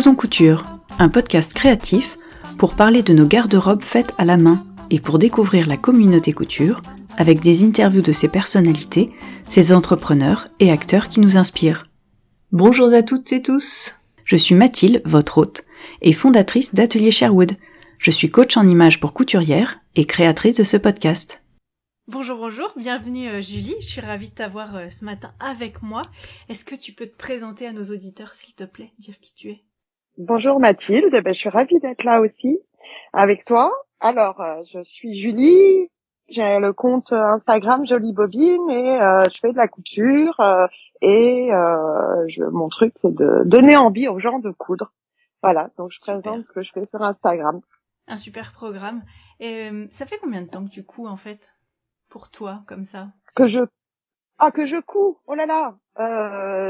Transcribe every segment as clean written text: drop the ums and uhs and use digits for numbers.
Osons Couture, un podcast créatif pour parler de nos garde-robes faites à la main et pour découvrir la communauté couture avec des interviews de ses personnalités, ses entrepreneurs et acteurs qui nous inspirent. Bonjour à toutes et tous. Je suis Mathilde, votre hôte, et fondatrice d'Atelier Sherwood. Je suis coach en images pour couturières et créatrice de ce podcast. Bonjour, bienvenue Julie, je suis ravie de t'avoir ce matin avec moi. Est-ce que tu peux te présenter à nos auditeurs s'il te plaît, dire qui tu es? Bonjour Mathilde, je suis ravie d'être là aussi avec toi. Alors, je suis Julie, j'ai le compte Instagram Jolie Bobine et je fais de la couture mon truc c'est de donner envie aux gens de coudre. Voilà, donc je présente ce que je fais sur Instagram. Un super programme. Et ça fait combien de temps que tu couds en fait? Pour toi, comme ça? Que je couds. Oh là là.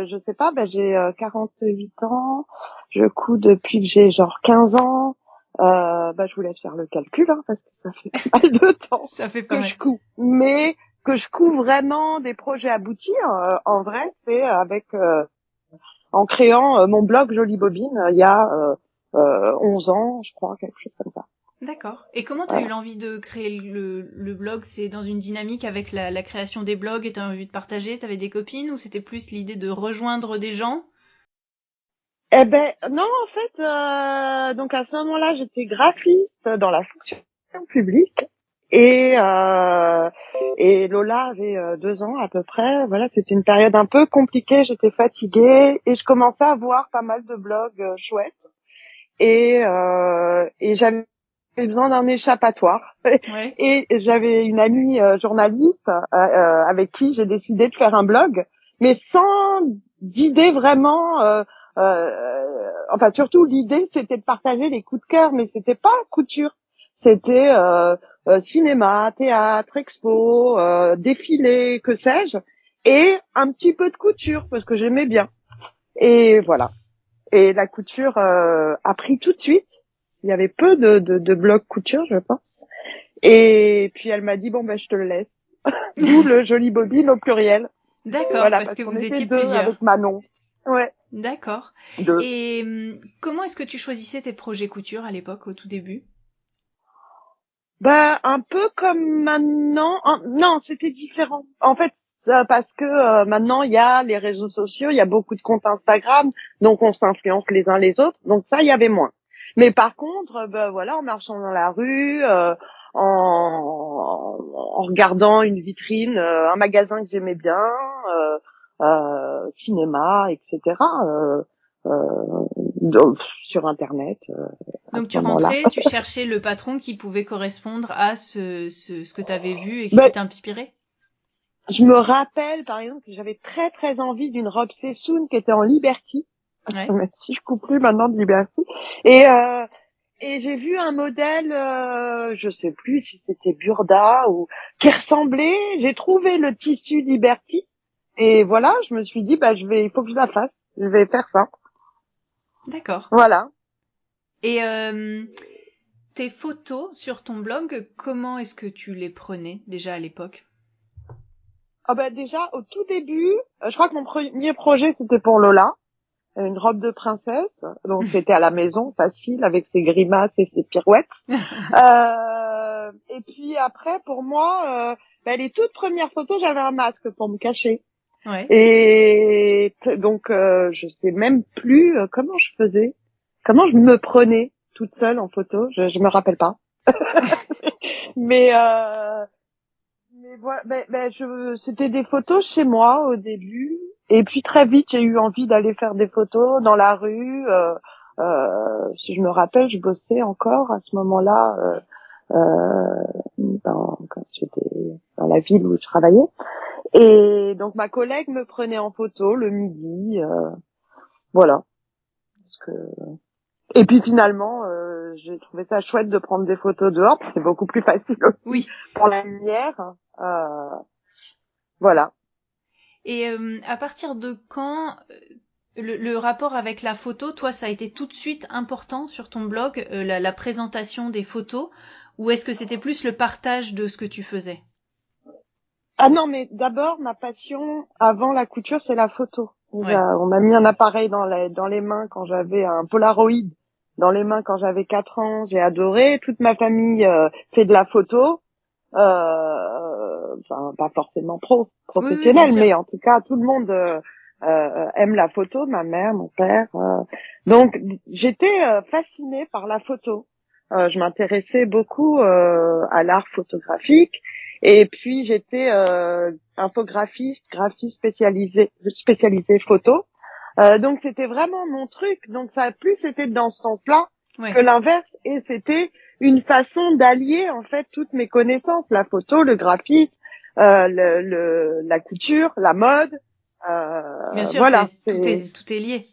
Je sais pas, j'ai 48 ans. Je couds depuis que j'ai genre 15 ans. Je vous laisse faire le calcul, parce que ça fait pas mal de temps ça fait pas que mal. je couds. Mais que je couds vraiment des projets aboutis, en vrai, c'est en créant mon blog Jolie Bobine il y a 11 ans, je crois, quelque chose comme ça. D'accord. Et comment tu as eu l'envie de créer le blog? C'est dans une dynamique avec la création des blogs et tu as envie de partager? Tu avais des copines ou c'était plus l'idée de rejoindre des gens? Non, en fait, donc à ce moment-là, j'étais graphiste dans la fonction publique et Lola avait 2 ans à peu près. Voilà, c'était une période un peu compliquée. J'étais fatiguée et je commençais à voir pas mal de blogs chouettes et j'avais besoin d'un échappatoire. Ouais. Et j'avais une amie journaliste avec qui j'ai décidé de faire un blog, mais sans idée vraiment. Surtout l'idée c'était de partager les coups de cœur, mais c'était pas couture, c'était cinéma, théâtre, expo, défilé, que sais-je, et un petit peu de couture parce que j'aimais bien. Et voilà. Et la couture a pris tout de suite. Il y avait peu de blogs couture, je pense. Et puis elle m'a dit je te le laisse. D'où le Jolie Bobine au pluriel. D'accord, voilà, parce que qu'on vous était étiez 2 plusieurs. avec Manon. Ouais. D'accord. 2. Et comment est-ce que tu choisissais tes projets couture à l'époque, au tout début? Un peu comme maintenant. Non, c'était différent. En fait, parce que maintenant il y a les réseaux sociaux, il y a beaucoup de comptes Instagram, donc on s'influence les uns les autres. Donc ça, il y avait moins. Mais par contre, en marchant dans la rue, en regardant une vitrine, un magasin que j'aimais bien, cinéma, etc. Sur Internet. Donc tu rentrais, tu cherchais le patron qui pouvait correspondre à ce que tu avais vu et qui t'inspirait? Je me rappelle, par exemple, que j'avais très très envie d'une robe Sessoun qui était en Liberty. Ouais. Même si je coupe plus maintenant de Liberty. Et j'ai vu un modèle, je sais plus si c'était Burda ou qui ressemblait. J'ai trouvé le tissu Liberty. Et voilà, je me suis dit, il faut que je la fasse. Je vais faire ça. D'accord. Voilà. Et tes photos sur ton blog, comment est-ce que tu les prenais déjà à l'époque? Déjà, au tout début, je crois que mon premier projet, c'était pour Lola. Une robe de princesse. Donc, c'était à la maison, facile, avec ses grimaces et ses pirouettes. Et puis après, pour moi, les toutes premières photos, j'avais un masque pour me cacher. Ouais. Et donc, je sais même plus comment je faisais, comment je me prenais toute seule en photo. Je me rappelle pas. Mais voilà, c'était des photos chez moi au début. Et puis très vite, j'ai eu envie d'aller faire des photos dans la rue. Si je me rappelle, je bossais encore à ce moment-là quand j'étais dans la ville où je travaillais. Et donc ma collègue me prenait en photo le midi, voilà. Et puis finalement, j'ai trouvé ça chouette de prendre des photos dehors, c'est beaucoup plus facile aussi pour la lumière. Voilà. Et à partir de quand le rapport avec la photo, toi, ça a été tout de suite important sur ton blog, la présentation des photos, ou est-ce que c'était plus le partage de ce que tu faisais? Ah non, mais d'abord, ma passion avant la couture, c'est la photo. Ouais. On m'a mis un appareil dans les mains quand j'avais un Polaroid dans les mains quand j'avais 4 ans. J'ai adoré. Toute ma famille fait de la photo. Enfin, pas forcément Oui, oui, bien professionnel, sûr. mais en tout cas, tout le monde aime la photo, ma mère, mon père. Donc, j'étais fascinée par la photo. Je m'intéressais beaucoup à l'art photographique. Et puis, j'étais infographiste, graphiste spécialisé photo. Donc, c'était vraiment mon truc. Donc, ça a plus été dans ce sens-là Ouais. que l'inverse. Et c'était une façon d'allier en fait toutes mes connaissances, la photo, le graphisme, la couture, la mode, Bien sûr, voilà, tout est lié.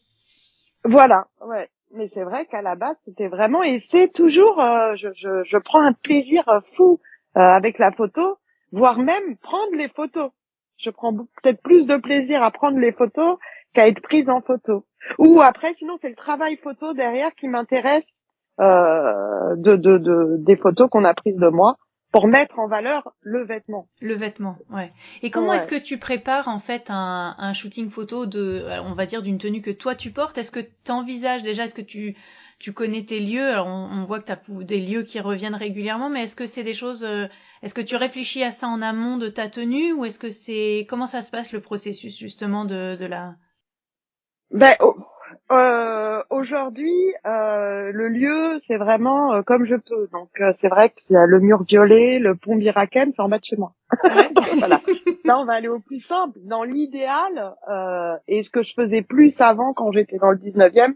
voilà, ouais. Mais c'est vrai qu'à la base c'était vraiment et c'est toujours, je prends un plaisir fou avec la photo, voire même prendre les photos. Je prends peut-être plus de plaisir à prendre les photos qu'à être prise en photo. Ou après, sinon c'est le travail photo derrière qui m'intéresse des photos qu'on a prises de moi pour mettre en valeur le vêtement. Le vêtement, ouais. Et comment est-ce Ouais. que tu prépares en fait un shooting photo on va dire d'une tenue que toi tu portes? Est-ce que tu envisages déjà, est-ce que tu connais tes lieux? Alors on voit que tu as des lieux qui reviennent régulièrement, mais est-ce que c'est des choses, est-ce que tu réfléchis à ça en amont de ta tenue ou est-ce que comment ça se passe le processus justement de la... Ben, aujourd'hui, le lieu, c'est vraiment comme je peux. Donc, c'est vrai qu'il y a le mur violet, le pont Birakem, c'est en bas de chez moi. Ouais. Donc, voilà. Là, on va aller au plus simple. Dans l'idéal, et ce que je faisais plus avant quand j'étais dans le 19e,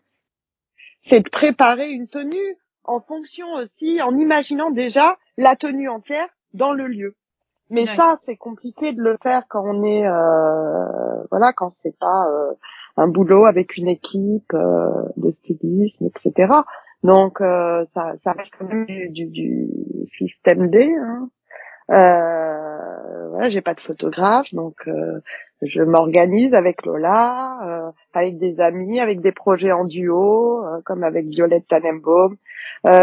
c'est de préparer une tenue en fonction aussi, en imaginant déjà la tenue entière dans le lieu. Mais Ouais. ça, c'est compliqué de le faire quand on est, voilà, quand c'est pas un boulot avec une équipe de stylisme, etc. Donc, ça reste quand même du système D. Hein. Voilà, j'ai pas de photographe, donc je m'organise avec Lola, avec des amis, avec des projets en duo, comme avec Violette Tannenbaum,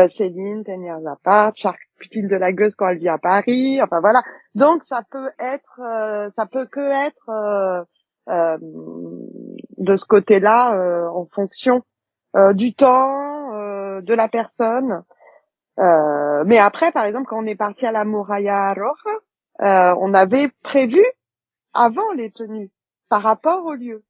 Céline Tenière-Zapata, Charpentine de la Gueuse quand elle vient à Paris, enfin voilà. Donc ça peut que être de ce côté-là en fonction du temps, de la personne. Mais après, par exemple, quand on est parti à la Muralla Roja, on avait prévu avant les tenues par rapport au lieu.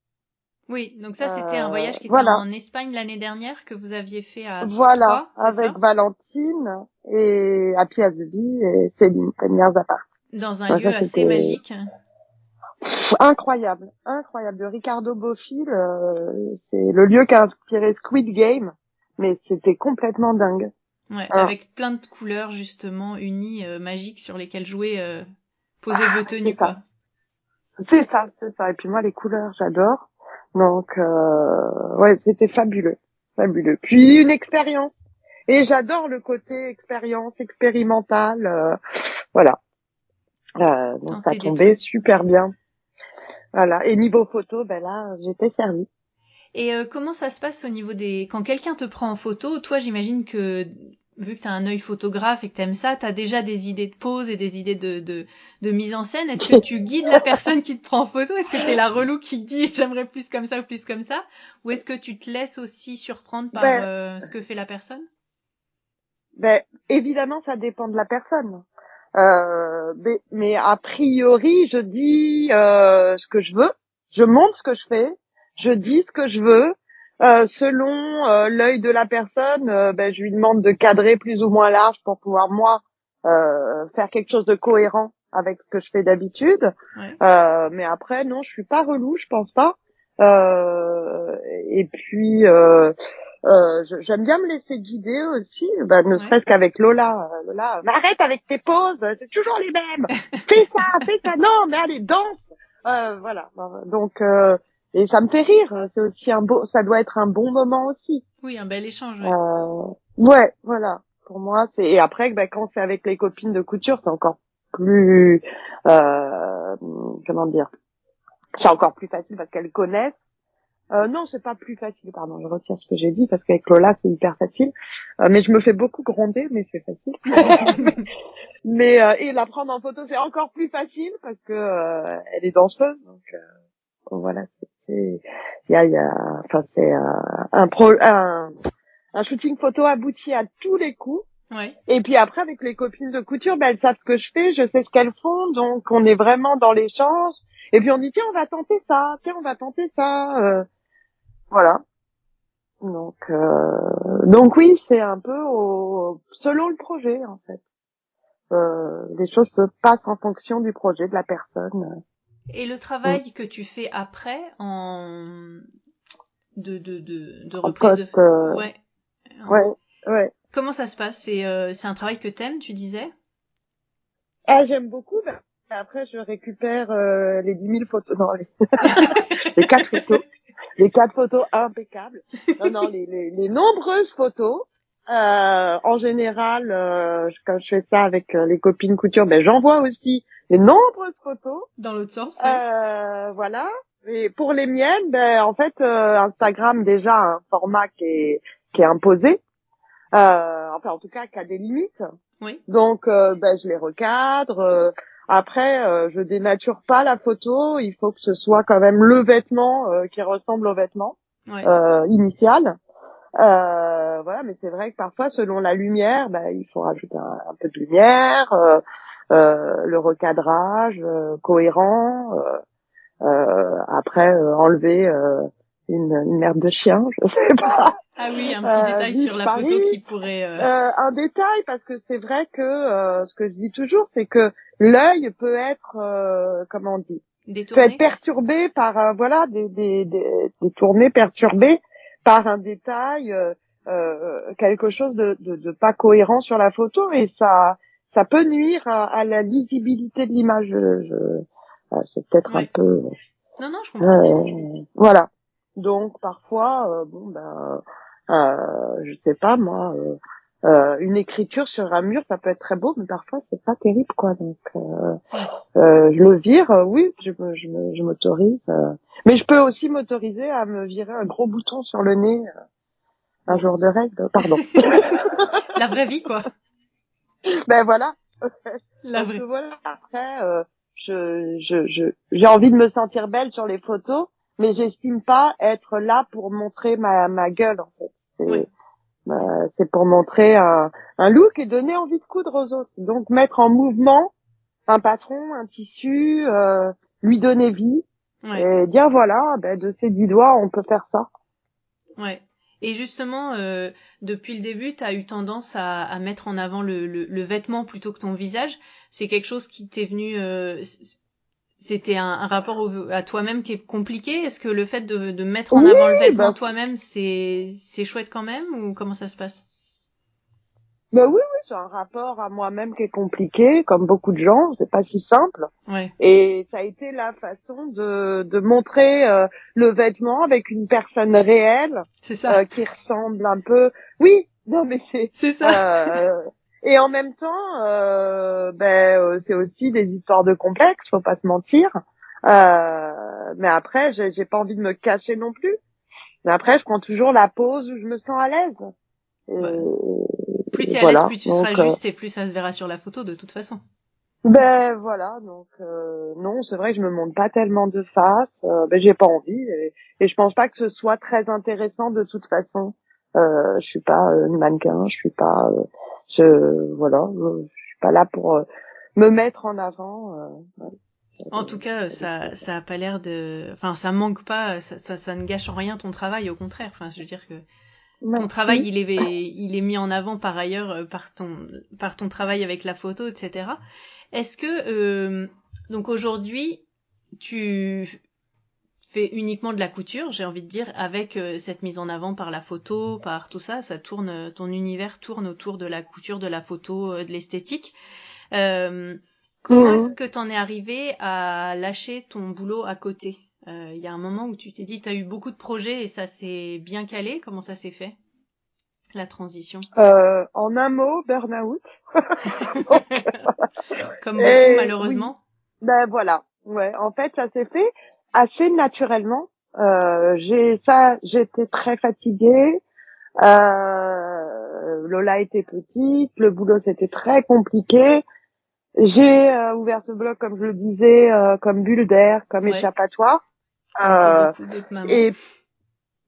Oui, donc ça c'était un voyage qui était Voilà, en Espagne l'année dernière que vous aviez fait à voilà, Troyes, c'est avec ça? Valentine et à Piazzouli et Céline Zapata. Dans un Ouais, lieu ça assez c'était magique. incroyable, incroyable. De Ricardo Bofill, c'est le lieu qui a inspiré Squid Game, mais c'était complètement dingue. Ouais, Hein, avec plein de couleurs justement unies, magiques sur lesquelles jouer, poser vos c'est tenues quoi. ça, c'est ça, c'est ça. Et puis moi, les couleurs, j'adore. Donc, ouais, c'était fabuleux, fabuleux. Puis une expérience. Et j'adore le côté expérience, expérimental. Voilà. Donc ça Tenter des tombait trucs. super bien. Voilà. Et niveau photo, ben là, j'étais servie. Et comment ça se passe au niveau des... Quand quelqu'un te prend en photo, toi j'imagine que, vu que t'as un œil photographe et que t'aimes ça, t'as déjà des idées de pose et des idées de mise en scène. Est-ce que tu guides la personne qui te prend en photo? Est-ce que t'es la relou qui dit j'aimerais plus comme ça ou plus comme ça? Ou est-ce que tu te laisses aussi surprendre par Ben, ce que fait la personne? ben, évidemment, ça dépend de la personne. Mais a priori, je dis ce que je veux. Je montre ce que je fais. Je dis ce que je veux. Selon l'œil de la personne, ben, je lui demande de cadrer plus ou moins large pour pouvoir moi faire quelque chose de cohérent avec ce que je fais d'habitude. Ouais. Mais après, non, je suis pas relou, je pense pas. Et puis, j'aime bien me laisser guider aussi, bah, ne Ouais. serait-ce qu'avec Lola. Lola, mais arrête avec tes poses, c'est toujours les mêmes. Fais ça, non, mais allez, danse. Voilà. Donc, et ça me fait rire. C'est aussi ça doit être un bon moment aussi. Oui, un bel échange, ouais. Ouais, voilà. Pour moi, et après, bah, quand c'est avec les copines de couture, c'est encore plus, comment dire, c'est encore plus facile parce qu'elles connaissent. Non, c'est pas plus facile, pardon, je retire ce que j'ai dit parce qu'avec Lola, c'est hyper facile. Mais je me fais beaucoup gronder, mais c'est facile. Mais et la prendre en photo, c'est encore plus facile parce que elle est danseuse, donc voilà, enfin c'est un shooting photo abouti à tous les coups. Ouais. Et puis après, avec les copines de couture, elles savent ce que je fais, je sais ce qu'elles font, donc on est vraiment dans l'échange. Et puis on dit tiens, on va tenter ça, voilà. Donc oui, c'est un peu selon le projet en fait. Les choses se passent en fonction du projet de la personne. Et le travail que tu fais après de reprise poste, de... Ouais. Ouais. Comment ça se passe? C'est un travail que t'aimes, tu disais? J'aime beaucoup. Après, je récupère les 10 000 photos. Non, les 4 photos. Les 4 photos impeccables. Non, les nombreuses photos. En général, quand je fais ça avec les copines couture, j'envoie aussi les nombreuses photos. Dans l'autre sens. Ouais. Voilà. Et pour les miennes, en fait, Instagram déjà a un format qui est imposé. Enfin, en tout cas, qui a des limites. Oui. Donc, je les recadre. Après, je dénature pas la photo. Il faut que ce soit quand même le vêtement qui ressemble au vêtement initial. Voilà, mais c'est vrai que parfois, selon la lumière, il faut rajouter un peu de lumière, le recadrage cohérent. Après, enlever une merde de chien, je sais pas. Ah oui, un petit détail sur la photo qui pourrait... Un détail, parce que c'est vrai que ce que je dis toujours, c'est que l'œil peut être, comment on dit, détourné. peut être perturbé par détourné, perturbé par un détail, quelque chose de pas cohérent sur la photo, et ça peut nuire à la lisibilité de l'image. C'est peut-être un peu. Non, je comprends bien. Voilà. Donc parfois, je sais pas moi, une écriture sur un mur, ça peut être très beau, mais parfois c'est pas terrible quoi. Donc je le vire, oui, je m'autorise. Mais je peux aussi m'autoriser à me virer un gros bouton sur le nez un jour de règle. Pardon. La vraie vie quoi. Voilà. La vraie. Voilà. Après, j'ai envie de me sentir belle sur les photos, mais j'estime pas être là pour montrer ma gueule en fait. C'est pour montrer un look et donner envie de coudre aux autres. Donc mettre en mouvement un patron, un tissu, lui donner vie et dire voilà, de ses 10 doigts on peut faire ça. Ouais. Et justement, depuis le début, tu as eu tendance à mettre en avant le vêtement plutôt que ton visage. C'est quelque chose qui t'est venu... c'était un rapport à toi-même qui est compliqué. Est-ce que le fait de mettre en avant le vêtement toi-même, c'est chouette quand même, ou comment ça se passe? Oui, c'est un rapport à moi-même qui est compliqué, comme beaucoup de gens. C'est pas si simple. Ouais. Et ça a été la façon de montrer le vêtement avec une personne réelle, c'est ça. Qui ressemble un peu. Oui, non mais c'est ça. Et en même temps, c'est aussi des histoires de complexes, faut pas se mentir. Mais après, j'ai pas envie de me cacher non plus. Mais après, je prends toujours la pose où je me sens à l'aise. Plus t'es à l'aise, plus tu seras juste et plus ça se verra sur la photo de toute façon. Voilà, donc non, c'est vrai que je me montre pas tellement de face, j'ai pas envie et je pense pas que ce soit très intéressant de toute façon. Je suis pas une mannequin, je suis pas je suis pas là pour me mettre en avant. En tout cas, ça a pas l'air enfin ça manque pas, ça ne gâche en rien ton travail, au contraire. Enfin, je veux dire que ton travail, il est mis en avant par ailleurs par ton travail avec la photo, etc. Est-ce que donc aujourd'hui tu fais uniquement de la couture, j'ai envie de dire, avec cette mise en avant par la photo, par tout ça, ton univers tourne autour de la couture, de la photo, de l'esthétique. Comment est-ce que t'en es arrivé à lâcher ton boulot à côté? Il y a un moment où tu t'es dit, t'as eu beaucoup de projets et ça s'est bien calé. Comment ça s'est fait, la transition? En un mot, burn-out. Comme beaucoup, malheureusement. Oui. Voilà. Ouais. En fait, ça s'est fait assez naturellement. J'étais très fatiguée. Lola était petite. Le boulot, c'était très compliqué. J'ai ouvert ce blog, comme je le disais, comme bulle d'air, comme échappatoire. Beaucoup d'autres mamans. Et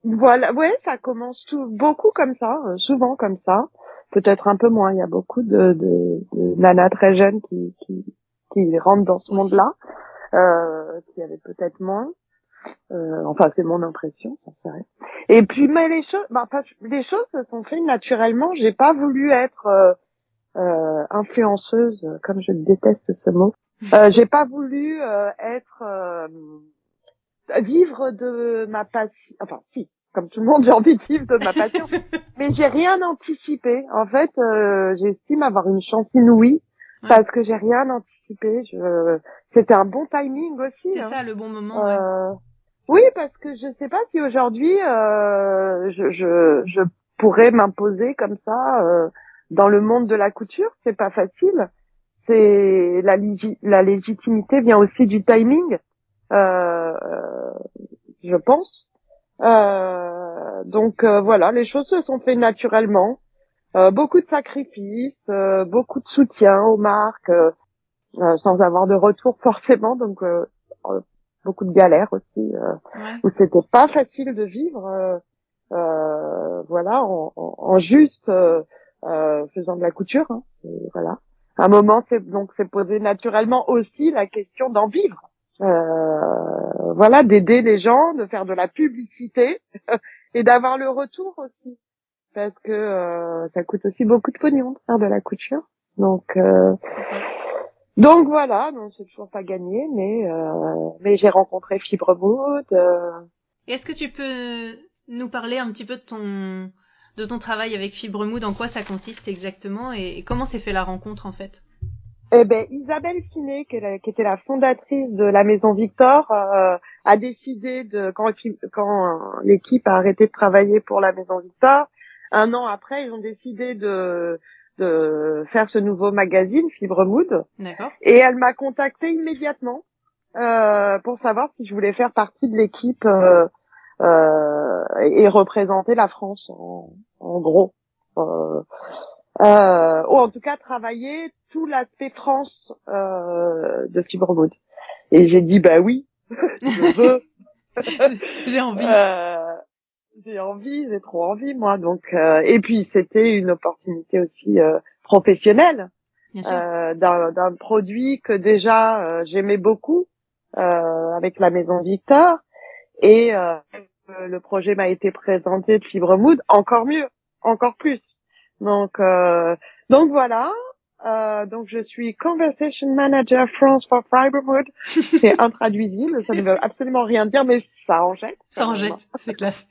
voilà, ouais, ça commence beaucoup comme ça, souvent comme ça. Peut-être un peu moins. Il y a beaucoup de nanas très jeunes qui rentrent dans ce Aussi. monde-là, qui avaient peut-être moins. Enfin, c'est mon impression, ça c'est vrai. Et puis, mais les choses se sont faites naturellement. J'ai pas voulu être influenceuse, comme je déteste ce mot. J'ai pas voulu vivre de ma passion. Enfin, si, comme tout le monde, j'ai envie de vivre de ma passion. Mais j'ai rien anticipé. En fait, j'estime avoir une chance inouïe parce que j'ai rien anticipé. C'était un bon timing aussi. C'est ça, le bon moment. Oui, parce que je sais pas si aujourd'hui je pourrais m'imposer comme ça dans le monde de la couture. C'est pas facile. C'est la légitimité vient aussi du timing, euh, je pense. Donc voilà, les choses se sont faites naturellement. Beaucoup de sacrifices, beaucoup de soutien aux marques, sans avoir de retour forcément. Donc beaucoup de galères aussi, où c'était pas facile de vivre. Voilà, en juste faisant de la couture. Hein, voilà. À un moment, c'est posé naturellement aussi la question d'en vivre. Voilà, d'aider les gens, de faire de la publicité et d'avoir le retour aussi, parce que ça coûte aussi beaucoup de pognon de faire de la couture. Donc voilà, non, c'est toujours pas gagné, mais j'ai rencontré Fibre Mood. Est-ce que tu peux nous parler un petit peu de ton travail avec Fibre Mood, en quoi ça consiste exactement et comment s'est fait la rencontre en fait? Eh ben, Isabelle Finet, qui était la fondatrice de la Maison Victor, a décidé quand l'équipe a arrêté de travailler pour la Maison Victor, un an après, ils ont décidé de faire ce nouveau magazine, Fibre Mood. D'accord. Et elle m'a contactée immédiatement pour savoir si je voulais faire partie de l'équipe et représenter la France en gros. Ou en tout cas travailler tout l'aspect France de Fibre Mood. Et j'ai dit bah oui, je veux. J'ai envie. J'ai trop envie moi. Donc et puis c'était une opportunité aussi professionnelle d'un produit que déjà j'aimais beaucoup avec la Maison Victor et le projet m'a été présenté de Fibre Mood, encore mieux, encore plus. Donc voilà. Donc je suis Conversation Manager France for Fibre Mood. C'est intraduisible, ça ne veut absolument rien dire, mais ça en jette. Ça en jette, c'est classe.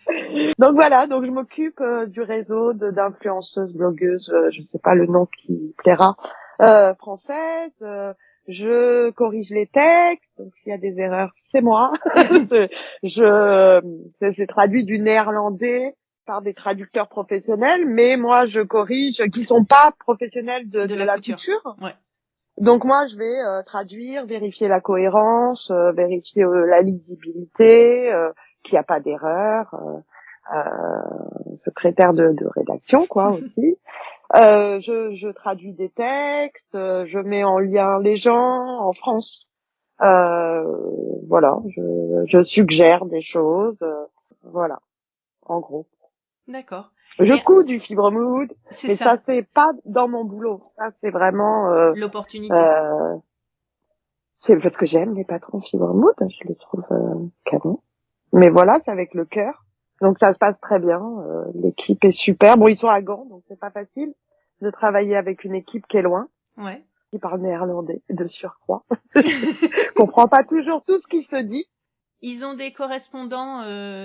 Donc voilà, donc je m'occupe du réseau d'influenceuses, blogueuses, je sais pas le nom qui plaira, françaises. Je corrige les textes, donc s'il y a des erreurs, c'est moi. C'est traduit du néerlandais par des traducteurs professionnels, mais moi je corrige qui sont pas professionnels de la couture. Ouais. Donc moi je vais traduire, vérifier la cohérence, vérifier la lisibilité, qu'il n'y a pas d'erreur, secrétaire de rédaction quoi aussi. Je traduis des textes, je mets en lien les gens en France. Voilà, je suggère des choses, voilà, en gros. D'accord. Je couds du Fibre Mood, mais ça c'est pas dans mon boulot. Ça c'est vraiment l'opportunité. C'est parce que j'aime les patrons Fibre Mood, je les trouve canon. Mais voilà, c'est avec le cœur. Donc ça se passe très bien, l'équipe est super. Bon, ils sont à Gand, donc c'est pas facile de travailler avec une équipe qui est loin. Ouais. Qui parle néerlandais de surcroît. Comprends pas toujours tout ce qui se dit. Ils ont des correspondants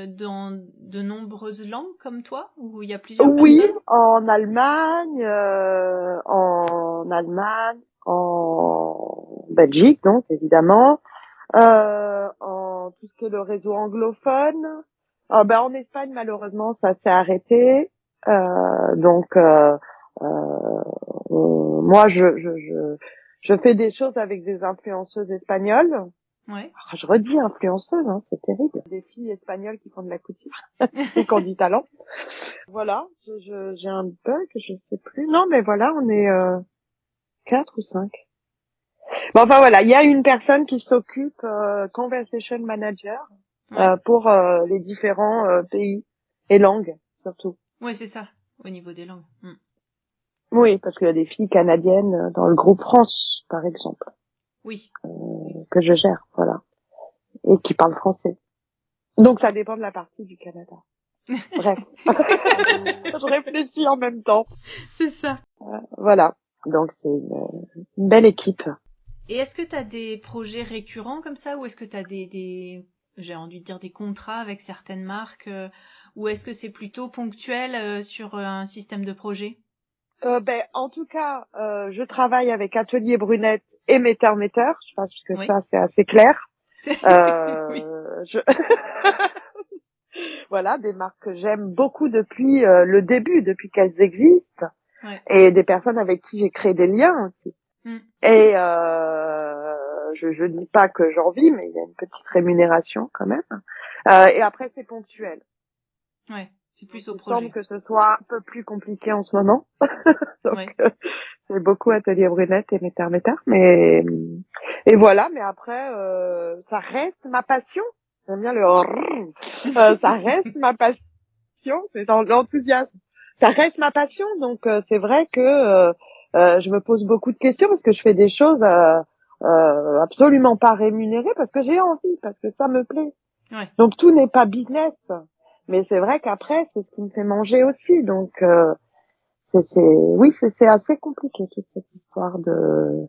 dans de nombreuses langues comme toi, ou il y a plusieurs personnes? Oui, en Allemagne, en Belgique, donc évidemment, en tout ce qui est le réseau anglophone. En Espagne, malheureusement, ça s'est arrêté. Moi, je fais des choses avec des influenceuses espagnoles. Ouais. Je redis influenceuse, hein, c'est terrible. Des filles espagnoles qui font de la couture et qui ont du talent. Voilà, j'ai un bug, je sais plus. Non, mais voilà, on est 4 ou 5. Bon, enfin voilà, il y a une personne qui s'occupe Conversation Manager pour les différents pays et langues surtout. Ouais, c'est ça, au niveau des langues. Oui, parce qu'il y a des filles canadiennes dans le groupe France, par exemple, Oui. que je gère, voilà, et qui parlent français. Donc ça dépend de la partie du Canada. Bref, je réfléchis en même temps. C'est ça. Voilà, donc c'est une belle équipe. Et est-ce que tu as des projets récurrents comme ça, ou est-ce que tu as j'ai envie de dire des contrats avec certaines marques, ou est-ce que c'est plutôt ponctuel sur un système de projet? En tout cas, je travaille avec Atelier Brunette et Meter, je pense que Oui. ça c'est assez clair. Oui. Voilà, des marques que j'aime beaucoup depuis le début, depuis qu'elles existent, Ouais. et des personnes avec qui j'ai créé des liens aussi. Et je dis pas que j'en vis, mais il y a une petite rémunération quand même. Et après c'est ponctuel. Ouais, c'est plus au Il projet. semble que ce soit un peu plus compliqué en ce moment. Donc Ouais. c'est beaucoup Atelier Brunette et Meter, mais et voilà. Mais après ça reste ma passion. J'aime bien ça reste ma passion. C'est dans l'enthousiasme. Ça reste ma passion. Donc c'est vrai que je me pose beaucoup de questions parce que je fais des choses absolument pas rémunérées parce que j'ai envie, parce que ça me plaît. Ouais. Donc tout n'est pas business. Mais c'est vrai qu'après, c'est ce qui me fait manger aussi. Donc, c'est assez compliqué, toute cette histoire de...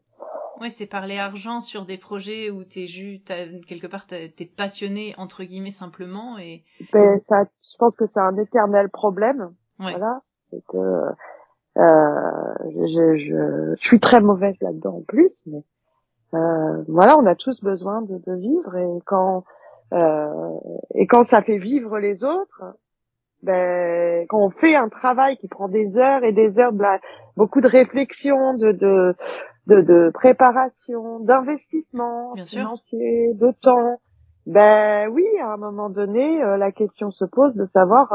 Ouais, c'est parler argent sur des projets où quelque part, t'es passionné, entre guillemets, simplement, et... Ben, ça, je pense que c'est un éternel problème. Ouais. Voilà. C'est que, je suis très mauvaise là-dedans en plus, mais, voilà, on a tous besoin de vivre et quand ça fait vivre les autres, ben, quand on fait un travail qui prend des heures et des heures, beaucoup de réflexion, de préparation, d'investissement Bien sûr. financier, de temps, ben oui, à un moment donné, la question se pose de savoir,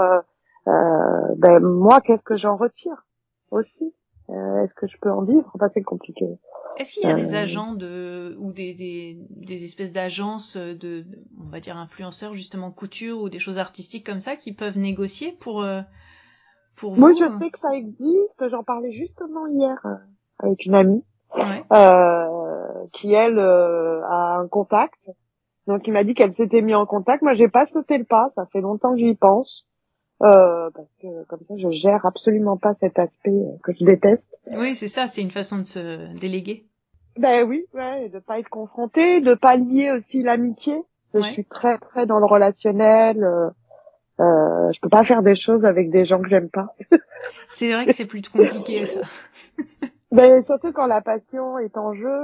ben moi, qu'est-ce que j'en retire aussi. Est-ce que je peux en vivre? Enfin, c'est compliqué. Est-ce qu'il y a des agents ou des espèces d'agences on va dire influenceurs, justement, couture ou des choses artistiques comme ça qui peuvent négocier pour vous? Moi, je sais que ça existe. J'en parlais justement hier avec une amie. Ouais. Qui elle a un contact. Donc il m'a dit qu'elle s'était mis en contact. Moi j'ai pas sauté le pas, ça fait longtemps que j'y pense. Parce que comme ça je gère absolument pas cet aspect que je déteste. Oui, c'est ça, c'est une façon de se déléguer. Ben oui, ouais, de pas être confrontée, de pas lier aussi l'amitié. Je Ouais. suis très très dans le relationnel. Je peux pas faire des choses avec des gens que j'aime pas. C'est vrai que c'est plus compliqué, ça. Ben surtout quand la passion est en jeu.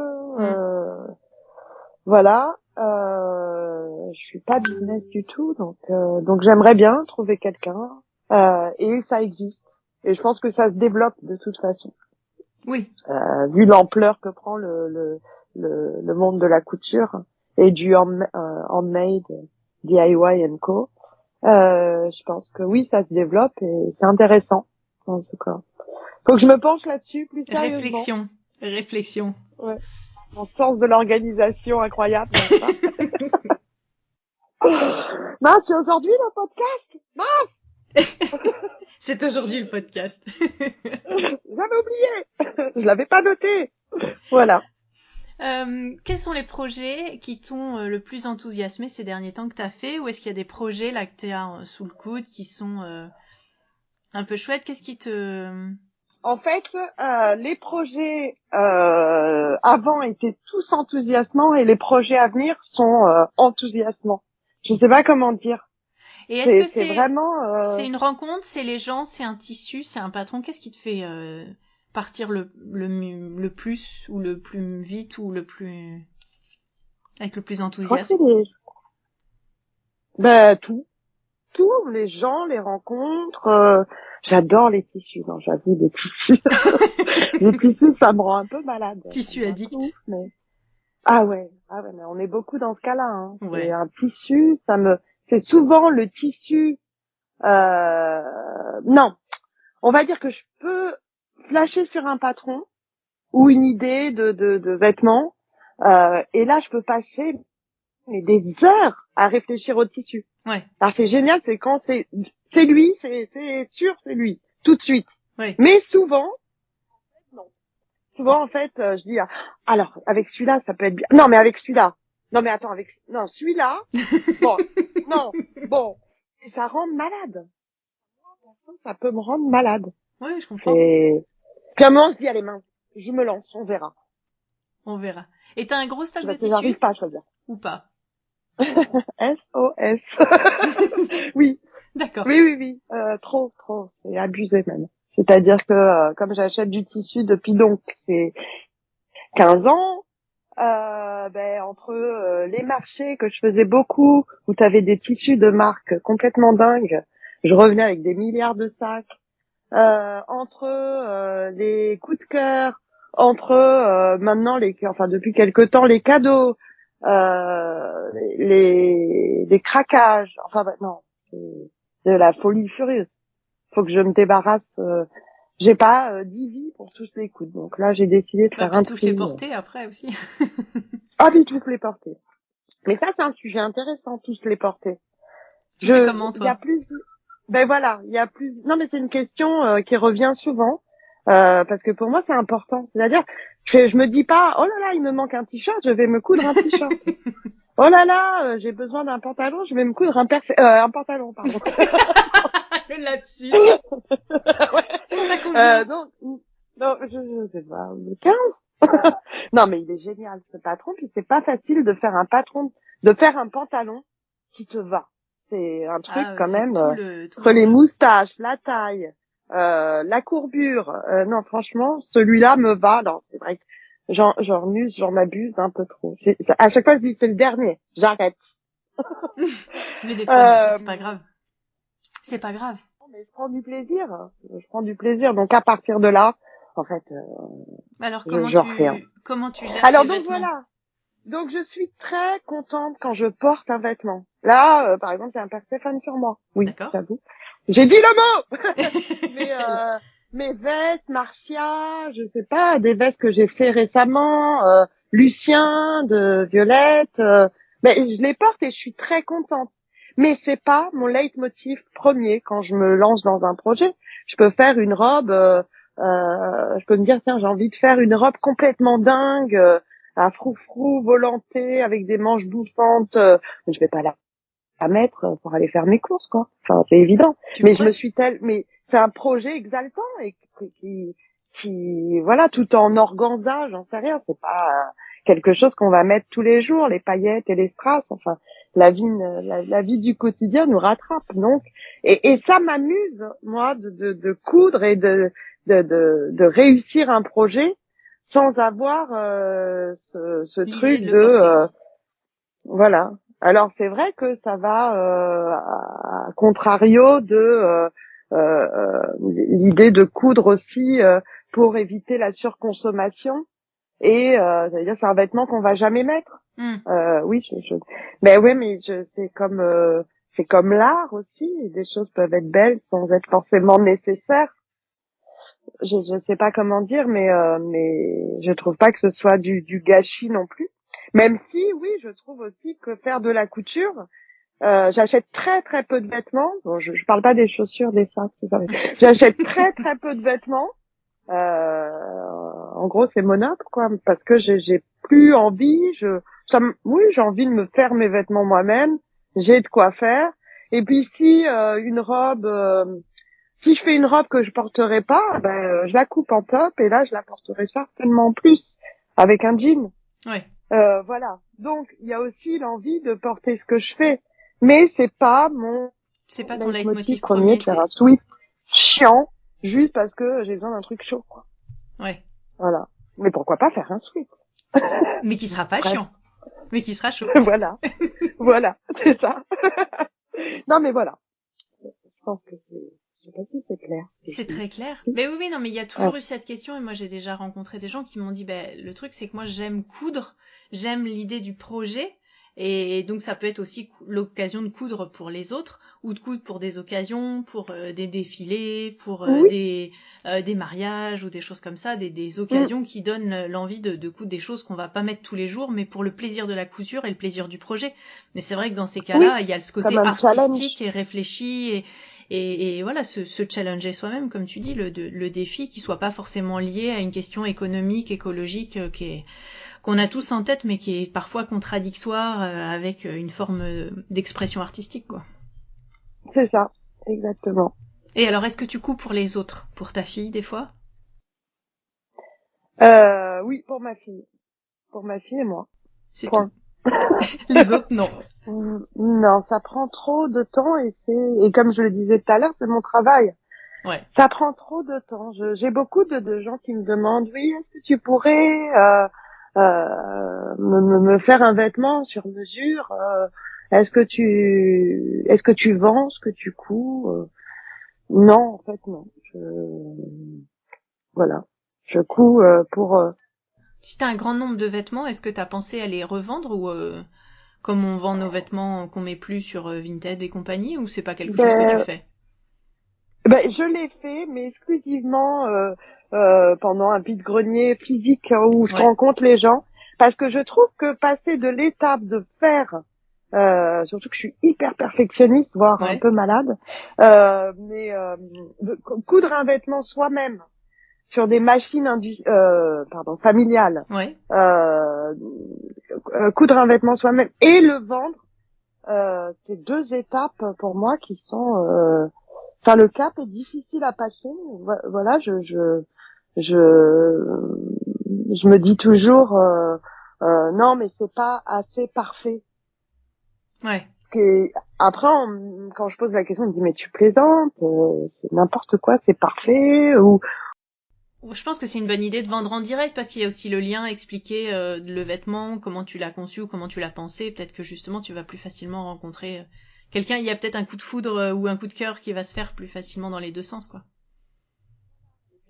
Voilà, je suis pas business du tout, donc j'aimerais bien trouver quelqu'un et ça existe. Et je pense que ça se développe de toute façon. Oui. Vu l'ampleur que prend le monde de la couture et du handmade, DIY and co. Je pense que oui, ça se développe et c'est intéressant en tout cas. Faut que je me penche là-dessus plus sérieusement. Réflexion. Ouais. Mon sens de l'organisation incroyable, n'est-ce pas? Mince, c'est aujourd'hui le podcast? Mince! C'est aujourd'hui le podcast. J'avais oublié! Je l'avais pas noté! Voilà. Quels sont les projets qui t'ont le plus enthousiasmé ces derniers temps que t'as fait, ou est-ce qu'il y a des projets là que t'as sous le coude qui sont un peu chouettes? Qu'est-ce qui te... En fait, les projets avant étaient tous enthousiasmants et les projets à venir sont enthousiasmants. Je sais pas comment dire. Et est-ce que C'est vraiment... c'est une rencontre, c'est les gens, c'est un tissu, c'est un patron? Qu'est-ce qui te fait partir le plus, ou le plus vite, ou le plus... avec le plus Je crois que d'enthousiasme? tout. Tous les gens, les rencontres. J'adore les tissus. Non, j'avoue, les tissus. Les tissus, ça me rend un peu malade. Tissu addict. Ouf, mais... Ah ouais, mais on est beaucoup dans ce cas-là. Hein. Ouais. Et un tissu, c'est souvent le tissu. Non, on va dire que je peux flasher sur un patron ou une idée de vêtements. Et là, je peux passer mais des heures à réfléchir au tissu. Ouais. Alors c'est génial, c'est quand c'est lui, c'est sûr, c'est lui, tout de suite. Ouais. Mais souvent, non. Souvent en fait, je dis alors avec celui-là, ça peut être bien. Non, mais avec celui-là. Non, mais attends, avec celui-là. Bon, non, bon, et ça rend malade. Ça peut me rendre malade. Ouais, je comprends. Puis à un moment, je dis allez mince, je me lance, on verra. On verra. Et t'as un gros stock de Parce que tissu j'arrive pas à choisir. ou pas? SOS. Oui. D'accord. Oui. Trop. C'est abusé même. C'est-à-dire que comme j'achète du tissu depuis donc c'est 15 ans, entre les marchés que je faisais beaucoup, où tu avais des tissus de marque complètement dingues, je revenais avec des milliards de sacs, entre les coups de cœur, entre maintenant depuis quelque temps les cadeaux, les craquages, non, c'est de la folie furieuse. Faut que je me débarrasse. J'ai pas 10 vies pour tous les coups. Donc là, j'ai décidé de faire un tous tri. les porter après aussi. Ah oui, tous les porter. Mais ça, c'est un sujet intéressant, tous les porter. Tu fais comment, toi? Il y a plus. Ben voilà, il y a plus. Non, mais c'est une question qui revient souvent parce que pour moi, c'est important. C'est-à-dire, je me dis pas, oh là là, il me manque un t-shirt, je vais me coudre un t-shirt. Oh là là, j'ai besoin d'un pantalon, je vais me coudre un pantalon, pardon. Le lapsus. Ouais. T'as combien? Non, je sais pas, 15. Non, mais il est génial, ce patron, puis c'est pas facile de faire un pantalon qui te va. C'est un truc quand même, entre les moustaches, la taille, la courbure, non, franchement, celui-là me va. Alors, c'est vrai que j'en abuse un peu trop. À chaque fois, je dis, c'est le dernier, j'arrête. Mais des fois, c'est pas grave. C'est pas grave. Mais je prends du plaisir. Donc, à partir de là, en fait, alors, comment tu gères alors, tes donc, vêtements? voilà. Donc, je suis très contente quand je porte un vêtement. Là, par exemple, il y a un Perséphone sur moi. Oui, j'avoue. J'ai dit le mot! Mais, mes vestes, Marcia, je sais pas, des vestes que j'ai fait récemment, Lucien, de Violette, mais je les porte et je suis très contente. Mais c'est pas mon leitmotiv premier quand je me lance dans un projet. Je peux faire une robe, je peux me dire, tiens, j'ai envie de faire une robe complètement dingue, un froufrou volanté avec des manches bouffantes. Je vais pas la mettre pour aller faire mes courses, quoi. Enfin, c'est évident. Mais c'est un projet exaltant et qui, voilà, tout en organza, j'en sais rien. C'est pas quelque chose qu'on va mettre tous les jours, les paillettes et les strass. Enfin, la vie du quotidien nous rattrape, donc. Et ça m'amuse, moi, de coudre et de réussir un projet sans avoir ce truc voilà. Alors c'est vrai que ça va à contrario de l'idée de coudre aussi pour éviter la surconsommation et c'est-à-dire c'est un vêtement qu'on va jamais mettre. Oui, mais oui, mais c'est comme l'art aussi, des choses peuvent être belles sans être forcément nécessaires. Je sais pas comment dire, mais je trouve pas que ce soit du gâchis non plus. Même si, oui, je trouve aussi que faire de la couture, j'achète très très peu de vêtements. Bon, je parle pas des chaussures, des sacs, tout ça. J'achète très très peu de vêtements. En gros, c'est monop, quoi, parce que j'ai plus envie. Oui, j'ai envie de me faire mes vêtements moi-même. J'ai de quoi faire. Et puis si si je fais une robe que je porterai pas, je la coupe en top et là je la porterai certainement plus avec un jean. Ouais. Voilà. Donc il y a aussi l'envie de porter ce que je fais, mais c'est pas ton leitmotiv premier de faire un sweat chiant juste parce que j'ai besoin d'un truc chaud, quoi. Ouais. Voilà. Mais pourquoi pas faire un sweat? Mais qui sera pas chiant. Mais qui sera chaud. Voilà. Voilà, c'est ça. Non mais voilà. Je pense que je sais pas si c'est clair. C'est très clair. Mais oui, non, mais il y a toujours eu cette question et moi j'ai déjà rencontré des gens qui m'ont dit, le truc c'est que moi j'aime coudre, j'aime l'idée du projet Et donc ça peut être aussi l'occasion de coudre pour les autres, ou de coudre pour des occasions, pour des défilés, pour des mariages ou des choses comme ça, des occasions qui donnent l'envie de coudre des choses qu'on va pas mettre tous les jours, mais pour le plaisir de la couture et le plaisir du projet. Mais c'est vrai que dans ces cas-là, il y a ce côté artistique et réfléchi et voilà, se challenger soi-même, comme tu dis, le défi qui soit pas forcément lié à une question économique, écologique, qu'on a tous en tête, mais qui est parfois contradictoire avec une forme d'expression artistique, quoi. C'est ça, exactement. Et alors, est-ce que tu couds pour les autres, pour ta fille, des fois? Oui, pour ma fille et moi. C'est tout. Les autres, non. Non, ça prend trop de temps et comme je le disais tout à l'heure, c'est mon travail. Ouais. Ça prend trop de temps. J'ai beaucoup de gens qui me demandent, oui, est-ce que tu pourrais me faire un vêtement sur mesure? Est-ce que tu vends ce que tu couds? Non, en fait, non. Voilà. Je couds pour... Si t'as un grand nombre de vêtements, est-ce que t'as pensé à les revendre ou comme on vend nos vêtements qu'on met plus sur Vinted et compagnie, ou c'est pas quelque chose que tu fais? Je l'ai fait, mais exclusivement pendant un vide-grenier physique où je rencontre les gens, parce que je trouve que passer de l'étape de faire, surtout que je suis hyper perfectionniste, voire un peu malade, mais de coudre un vêtement soi-même sur des machines familiales, coudre un vêtement soi-même et le vendre, c'est deux étapes pour moi qui sont enfin, le cap est difficile à passer. Voilà, je me dis toujours non, mais c'est pas assez parfait. Ouais. Et après, quand je pose la question, on me dit mais tu plaisantes, c'est n'importe quoi, c'est parfait ou. Je pense que c'est une bonne idée de vendre en direct parce qu'il y a aussi le lien expliquer le vêtement, comment tu l'as conçu ou comment tu l'as pensé. Peut-être que justement tu vas plus facilement rencontrer quelqu'un. Il y a peut-être un coup de foudre ou un coup de cœur qui va se faire plus facilement dans les deux sens, quoi.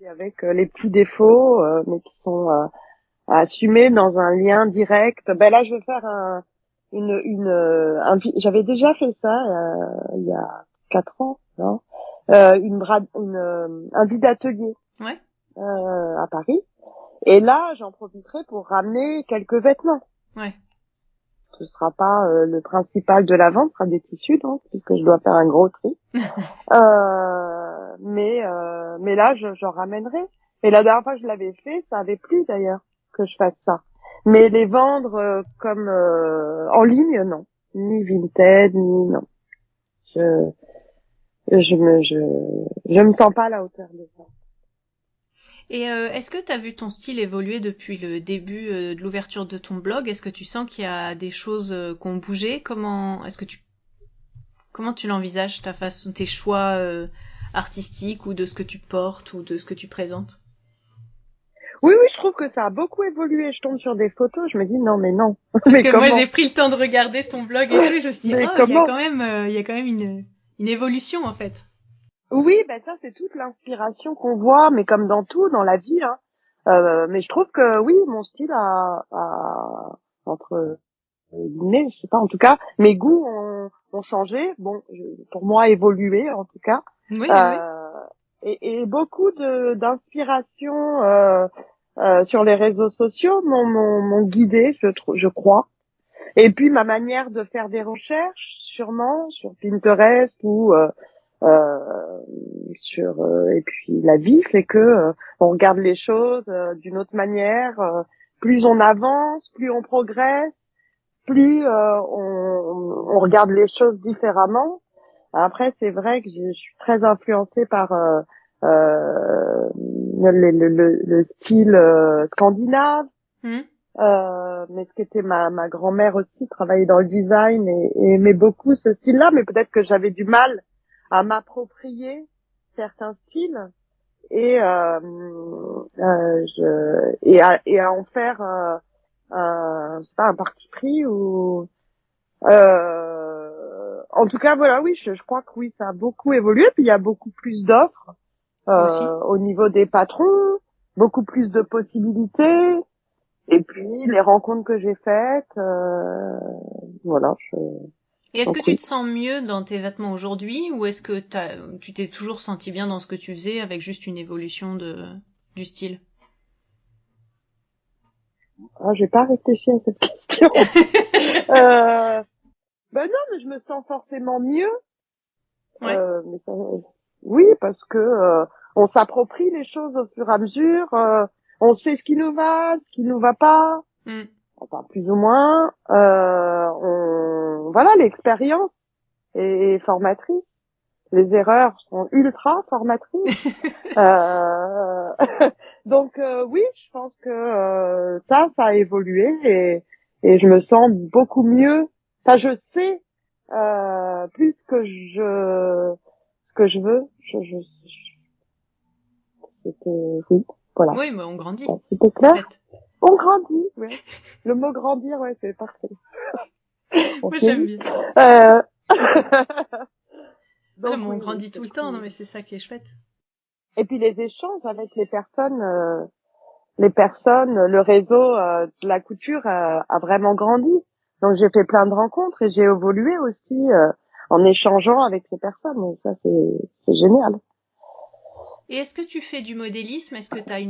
Et avec les petits défauts, mais qui sont assumés dans un lien direct. Ben là, je vais faire j'avais déjà fait ça il y a 4 ans, non un vide atelier. Ouais. À Paris. Et là, j'en profiterai pour ramener quelques vêtements. Ouais. Ce sera pas le principal de la vente, ce sera des tissus, donc, puisque je dois faire un gros tri. Mais là, j'en ramènerai. Et la dernière fois que je l'avais fait, ça avait plu d'ailleurs que je fasse ça. Mais les vendre comme en ligne, non. Ni Vinted, ni non. Je me sens pas à la hauteur de ça. Et est-ce que tu as vu ton style évoluer depuis le début de l'ouverture de ton blog? Est-ce que tu sens qu'il y a des choses qui ont bougé? Comment tu l'envisages, ta façon, tes choix artistiques ou de ce que tu portes ou de ce que tu présentes? Oui, je trouve que ça a beaucoup évolué. Je tombe sur des photos, je me dis non, mais non. Parce que moi, j'ai pris le temps de regarder ton blog et tout, et je me suis dit, il y a quand même une évolution, en fait. Oui, ça, c'est toute l'inspiration qu'on voit, mais comme dans tout, dans la vie, hein. Mais je trouve que, oui, mon style a entre guillemets, je sais pas, en tout cas, mes goûts ont changé. Bon, pour moi, évolué, en tout cas. Oui. Et beaucoup d'inspiration sur les réseaux sociaux m'ont guidée, je crois. Et puis ma manière de faire des recherches, sûrement sur Pinterest ou et puis la vie fait que on regarde les choses d'une autre manière. Plus on avance, plus on progresse, plus on regarde les choses différemment. Après, c'est vrai que je suis très influencée par le style scandinave. Mais ce qu'était ma grand-mère aussi, travaillait dans le design et aimait beaucoup ce style-là, mais peut-être que j'avais du mal à m'approprier certains styles et à en faire je sais pas, un parti pris ou en tout cas voilà, oui, je crois que oui, ça a beaucoup évolué, puis il y a beaucoup plus d'offres au niveau des patrons, beaucoup plus de possibilités. Et puis les rencontres que j'ai faites, voilà. Et est-ce que tu te sens mieux dans tes vêtements aujourd'hui, ou est-ce que tu t'es toujours senti bien dans ce que tu faisais avec juste une évolution du style? Ah, j'ai pas réfléchi à cette question. Ben non, mais je me sens forcément mieux. Ouais. Mais oui, parce que on s'approprie les choses au fur et à mesure. On sait ce qui nous va, ce qui nous va pas. Enfin, plus ou moins. Voilà, l'expérience est formatrice. Les erreurs sont ultra formatrices. Donc oui, je pense que ça a évolué et je me sens beaucoup mieux. Enfin, je sais plus que ce que je veux. C'était oui, voilà. Oui, mais on grandit. Bon, c'était clair. En fait. On grandit, ouais. Le mot grandir, ouais, c'est parfait. Moi, j'aime bien. Donc, non, mais on oui, grandit tout le temps, non, mais c'est ça qui est chouette. Et puis les échanges avec les personnes, le réseau de la couture a vraiment grandi. Donc j'ai fait plein de rencontres et j'ai évolué aussi en échangeant avec ces personnes. Et ça, c'est génial. Et est-ce que tu fais du modélisme? Est-ce que tu as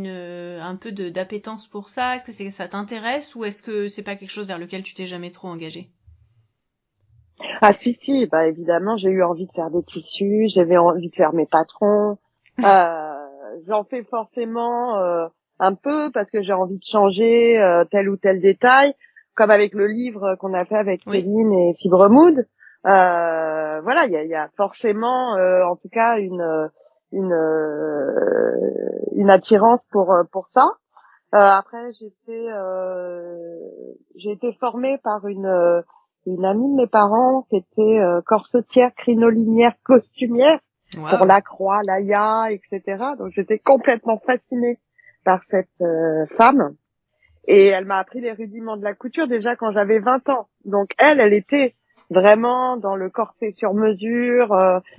un peu d'appétence pour ça? Est-ce que ça t'intéresse, ou est-ce que c'est pas quelque chose vers lequel tu t'es jamais trop engagée? Ah si, bah évidemment, j'ai eu envie de faire des tissus, j'avais envie de faire mes patrons. J'en fais forcément un peu parce que j'ai envie de changer tel ou tel détail, comme avec le livre qu'on a fait avec Céline et Fibremood. Voilà, il y a forcément, en tout cas, une attirance pour ça. Après, j'ai été formée par une amie de mes parents qui était corsetière, crinolinière, costumière pour la Croix, l'Aya, etc. Donc j'étais complètement fascinée par cette femme. Et elle m'a appris les rudiments de la couture déjà quand j'avais 20 ans. Donc elle était vraiment dans le corset sur mesure,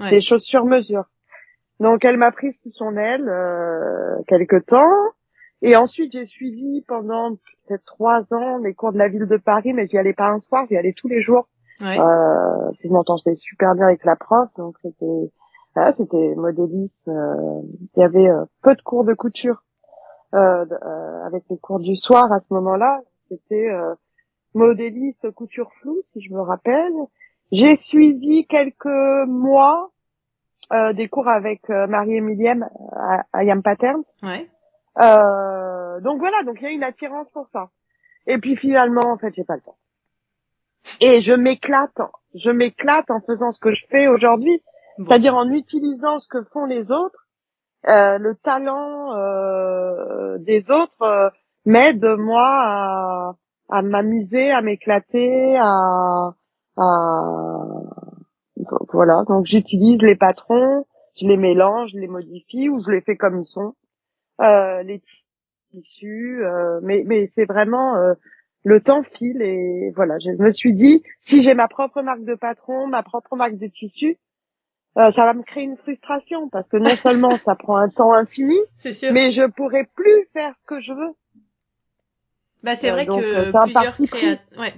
des choses sur mesure. Donc elle m'a prise sous son aile quelque temps. Et ensuite j'ai suivi pendant peut-être 3 ans les cours de la ville de Paris, mais j'y allais pas un soir, j'y allais tous les jours. Je m'entendais super bien avec la prof, donc c'était modélisme. Il y avait peu de cours de couture avec les cours du soir à ce moment-là. C'était modéliste couture floue, si je me rappelle. J'ai suivi quelques mois des cours avec Marie-Émilienne à Yam Patterns. Donc voilà, donc il y a une attirance pour ça. Et puis finalement, en fait, j'ai pas le temps. Et je m'éclate en faisant ce que je fais aujourd'hui, c'est-à-dire en utilisant ce que font les autres. Le talent des autres m'aide moi à m'amuser, à m'éclater, voilà. Donc j'utilise les patrons, je les mélange, je les modifie ou je les fais comme ils sont. Les tissus, mais c'est vraiment le temps file et voilà. Je me suis dit, si j'ai ma propre marque de patron, ma propre marque de tissu, ça va me créer une frustration parce que non seulement ça prend un temps infini, mais je pourrai plus faire ce que je veux. Bah c'est vrai que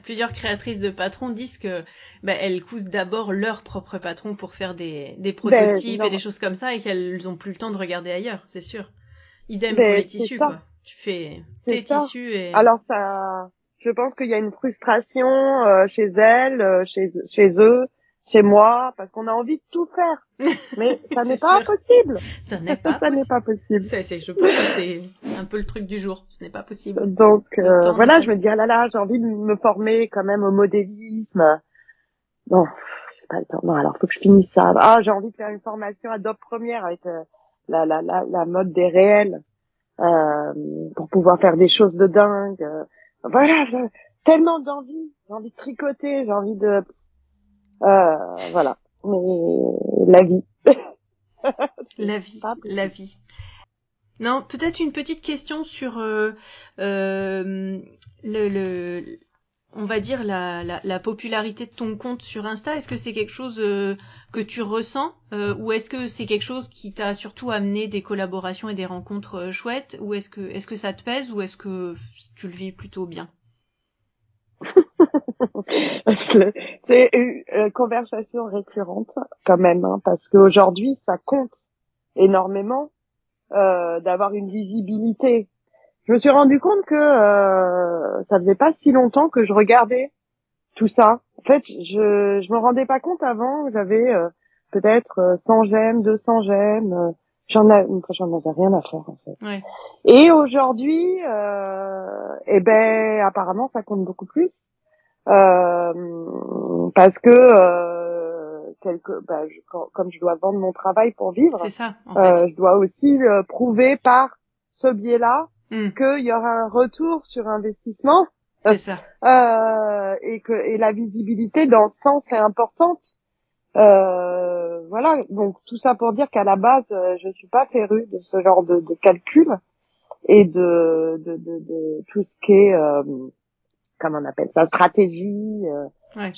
plusieurs créatrices de patrons disent que elles cousent d'abord leur propre patron pour faire des prototypes et des choses comme ça, et qu'elles ont plus le temps de regarder ailleurs, c'est sûr. Idem pour les tissus, quoi. Tu fais tes tissus et... Alors ça, je pense qu'il y a une frustration chez elles, chez eux, chez moi, parce qu'on a envie de tout faire. Mais ça n'est pas possible. Ça n'est pas possible. Je pense que c'est un peu le truc du jour. Ce n'est pas possible. Donc voilà, je me dis, ah là là, j'ai envie de me former quand même au modélisme. Non, j'ai pas le temps. Non, alors faut que je finisse ça. Ah, j'ai envie de faire une formation Adobe Premiere avec la mode des réels. Pour pouvoir faire des choses de dingue. Voilà, tellement d'envie. J'ai envie de tricoter, j'ai envie de... voilà. Mais la vie. La vie. Non, peut-être une petite question sur on va dire la popularité de ton compte sur Insta, est-ce que c'est quelque chose que tu ressens ou est-ce que c'est quelque chose qui t'a surtout amené des collaborations et des rencontres chouettes, ou est-ce que ça te pèse, ou est-ce que tu le vis plutôt bien? C'est une conversation récurrente quand même, hein, parce qu'aujourd'hui ça compte énormément d'avoir une visibilité. Je me suis rendu compte que ça faisait pas si longtemps que je regardais tout ça. En fait, je me rendais pas compte avant. J'avais peut-être 100 j'aime, 200 j'aime. J'en avais rien à faire en fait. Ouais. Et aujourd'hui, eh ben apparemment ça compte beaucoup plus parce que comme je dois vendre mon travail pour vivre, C'est ça, en fait. je dois aussi prouver par ce biais-là Mm. qu'il y aura un retour sur investissement. C'est ça. Et la visibilité dans ce sens est importante. Voilà, donc tout ça pour dire qu'à la base, je suis pas férue de ce genre de calcul et de tout ce qui est, comment on appelle ça, stratégie. Ouais.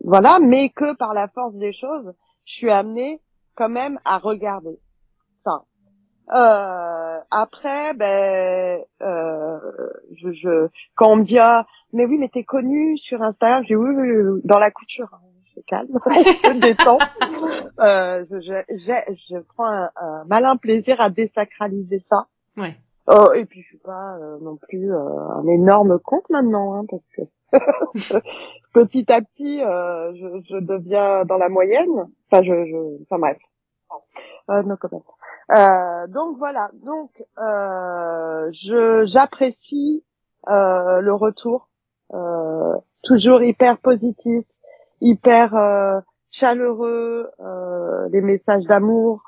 Voilà, mais que par la force des choses, je suis amenée quand même à regarder ça. Après, quand on me dit mais oui, mais t'es connue sur Instagram, je dis oui, dans la couture, hein, je calme, je me détends. Je prends un malin plaisir à désacraliser ça. Ouais. Oh, et puis je suis pas non plus un énorme compte maintenant, hein, parce que petit à petit, je deviens dans la moyenne. Enfin, enfin bref. No comment. Donc voilà. Donc j'apprécie le retour, toujours hyper positif, hyper chaleureux, les messages d'amour.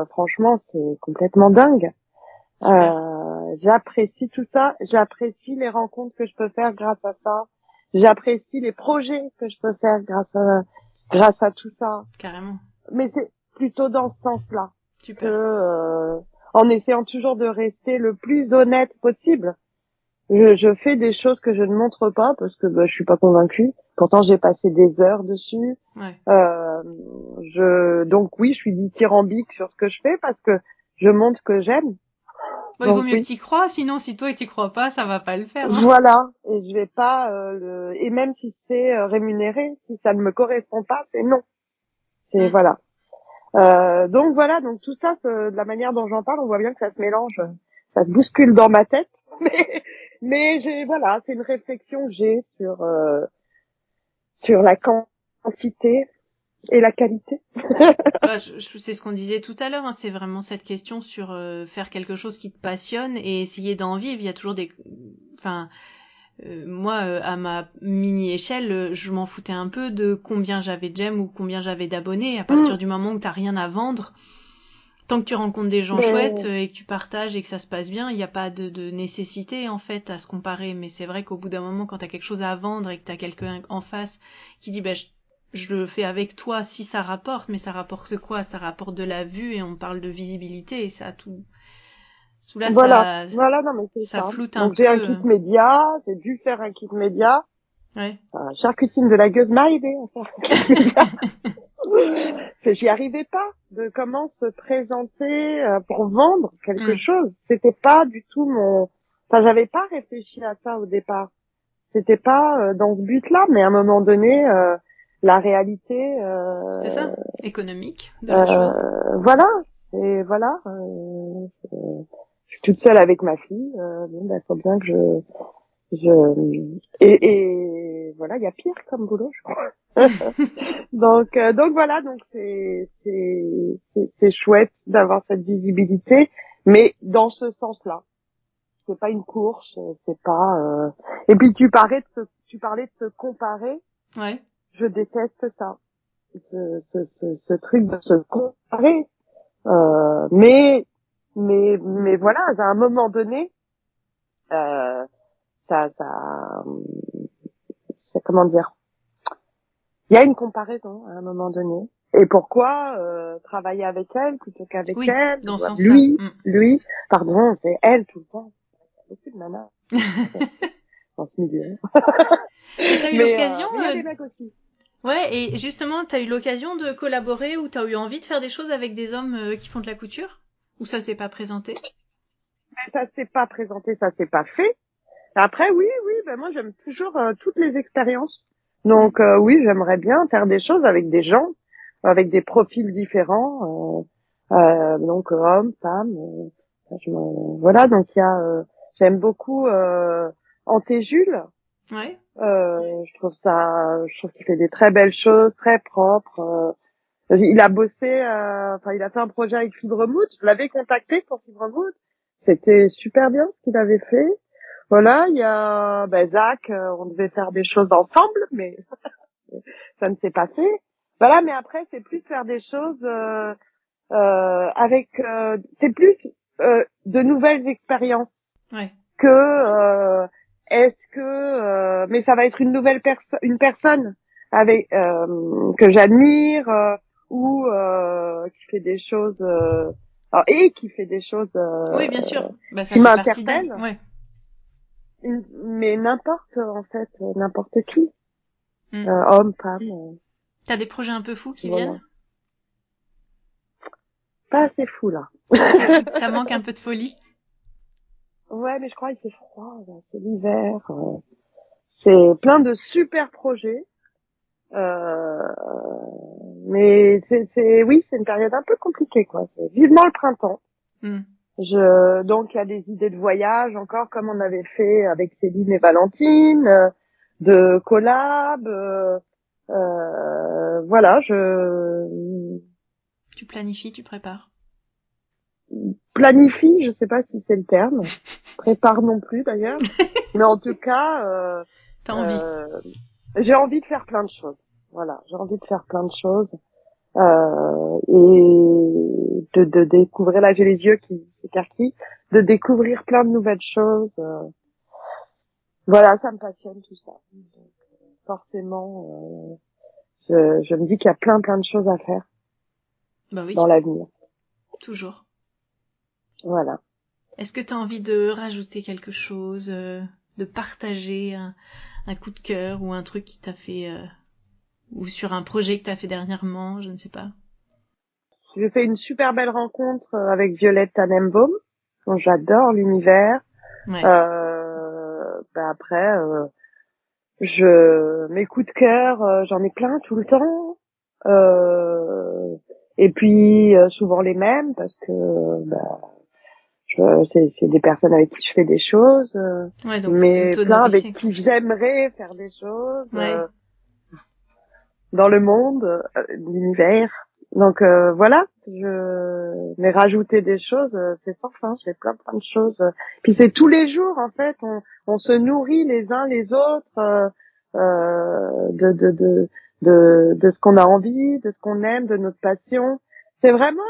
Franchement, c'est complètement dingue. J'apprécie tout ça. J'apprécie les rencontres que je peux faire grâce à ça. J'apprécie les projets que je peux faire grâce à tout ça. Carrément. Mais c'est plutôt dans ce sens-là. Super. Que en essayant toujours de rester le plus honnête possible. Je fais des choses que je ne montre pas parce que je suis pas convaincue. Pourtant j'ai passé des heures dessus. Ouais. Donc oui, je suis dithyrambique sur ce que je fais parce que je montre ce que j'aime. Bon, il vaut Donc, mieux oui. que t'y crois, sinon si toi t'y crois pas, ça va pas le faire. Hein. Voilà, et je vais pas et même si c'est rémunéré, si ça ne me correspond pas, c'est non. C'est voilà. Donc voilà, donc tout ça, de la manière dont j'en parle, on voit bien que ça se mélange, ça se bouscule dans ma tête. Mais voilà, c'est une réflexion que j'ai sur la quantité et la qualité. C'est ce qu'on disait tout à l'heure, hein, c'est vraiment cette question sur faire quelque chose qui te passionne et essayer d'en vivre. Il y a toujours moi, à ma mini-échelle, je m'en foutais un peu de combien j'avais de j'aime ou combien j'avais d'abonnés. À partir du moment où t'as rien à vendre, tant que tu rencontres des gens chouettes et que tu partages et que ça se passe bien, il n'y a pas de nécessité en fait à se comparer. Mais c'est vrai qu'au bout d'un moment, quand t'as quelque chose à vendre et que t'as quelqu'un en face qui dit je le fais avec toi si ça rapporte, mais ça rapporte quoi? Ça rapporte de la vue et on parle de visibilité et ça a tout là, voilà, non mais c'est ça ça. floute Donc un j'ai peu. un kit média, j'ai dû faire un kit média. Ouais. Charcutine de la gueuse m'a aidé à faire un kit média. J'y arrivais pas de comment se présenter pour vendre quelque chose. C'était pas du tout j'avais pas réfléchi à ça au départ. C'était pas dans ce but-là, mais à un moment donné, la réalité. C'est ça, économique de la chose. Voilà, et voilà. Je suis toute seule avec ma fille. Faut bien que et voilà, il y a pire comme boulot, je crois. donc voilà, donc c'est chouette d'avoir cette visibilité, mais dans ce sens-là. C'est pas une course, c'est pas et puis tu parlais de se comparer. Ouais. Je déteste ça. Ce truc de se comparer. Mais voilà, à un moment donné ça comment dire, il y a une comparaison à un moment donné. Et pourquoi travailler avec elle plutôt qu'avec elle, dans ce sens-là. lui, pardon, c'est elle tout le temps. Beaucoup de nanas dans ce ce milieu. Et t'as eu Mais l'occasion il y a des mecs aussi. Ouais, et justement, t'as eu l'occasion de collaborer ou t'as eu envie de faire des choses avec des hommes qui font de la couture? Ou ça s'est pas présenté? Ça s'est pas présenté, ça s'est pas fait. Après, oui, ben moi j'aime toujours toutes les expériences. Donc oui, j'aimerais bien faire des choses avec des gens, avec des profils différents, donc hommes, femmes. Voilà, donc il y a, j'aime beaucoup Ante Jules. Ouais. Je trouve qu'il fait des très belles choses, très propres. Il a bossé, enfin il a fait un projet avec Fibremood. Je l'avais contacté pour Fibremood. C'était super bien ce qu'il avait fait. Voilà, il y a Zach, on devait faire des choses ensemble, mais ça ne s'est pas fait. Voilà, mais après c'est plus faire des choses avec, c'est plus de nouvelles expériences Ouais. que est-ce que, mais ça va être une nouvelle une personne avec que j'admire ou qui fait des choses et qui fait des choses Oui, bien sûr. Bah, ça qui fait partie d'elle. m'interpellent. Ouais. Mais n'importe, en fait, n'importe qui. Mm. Homme, femme. T'as des projets un peu fous qui Voilà. viennent? Pas assez fou, là. Ça manque un peu de folie. Ouais, mais je crois qu'il fait froid, là. C'est l'hiver. C'est plein de super projets. Mais oui, c'est une période un peu compliquée, quoi. C'est vivement le printemps. Mm. Donc il y a des idées de voyage encore, comme on avait fait avec Céline et Valentine, de collab. Voilà, Tu planifies, tu prépares. planifie, je sais pas si c'est le terme. Prépare non plus d'ailleurs. Mais en tout cas, T'as envie. j'ai envie de faire plein de choses. Voilà, j'ai envie de faire plein de choses. Et de découvrir, là j'ai les yeux qui s'écarquillent, de découvrir plein de nouvelles choses. Voilà, ça me passionne tout ça. Donc, forcément, je me dis qu'il y a plein de choses à faire Bah oui, dans l'avenir. toujours. Voilà. Est-ce que t'as envie de rajouter quelque chose, de partager un coup de cœur ou un truc qui t'a fait, ou sur un projet que t'as fait dernièrement, je ne sais pas. J'ai fait une super belle rencontre avec Violette Tannenbaum, dont j'adore l'univers. Ouais. Après, mes coups de cœur, j'en ai plein tout le temps. Et puis souvent les mêmes parce que c'est des personnes avec qui je fais des choses, Ouais, donc vous mais plein auto-nourrissez, avec quoi. qui j'aimerais faire des choses Ouais. dans le monde, l'univers. Donc voilà, mais rajouter des choses, c'est sans fin. J'ai plein de choses. Puis c'est tous les jours en fait, on se nourrit les uns les autres de ce qu'on a envie, de ce qu'on aime, de notre passion. C'est vraiment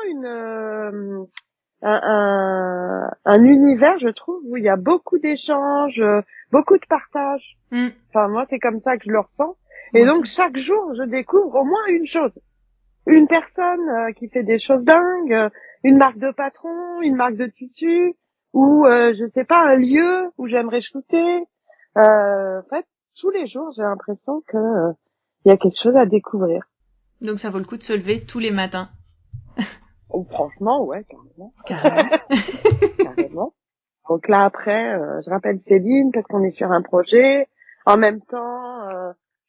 un univers, je trouve, où il y a beaucoup d'échanges, beaucoup de partage. Mm. Enfin moi c'est comme ça que je le ressens. Moi Et donc aussi. chaque jour je découvre au moins une chose. Une personne qui fait des choses dingues, une marque de patron, une marque de tissu, ou je sais pas, un lieu où j'aimerais shooter. En fait, tous les jours, j'ai l'impression que il y a quelque chose à découvrir. Donc ça vaut le coup de se lever tous les matins. Oh, franchement, ouais, carrément. Carrément. Carrément. Donc là, après, je rappelle Céline parce qu'on est sur un projet. En même temps,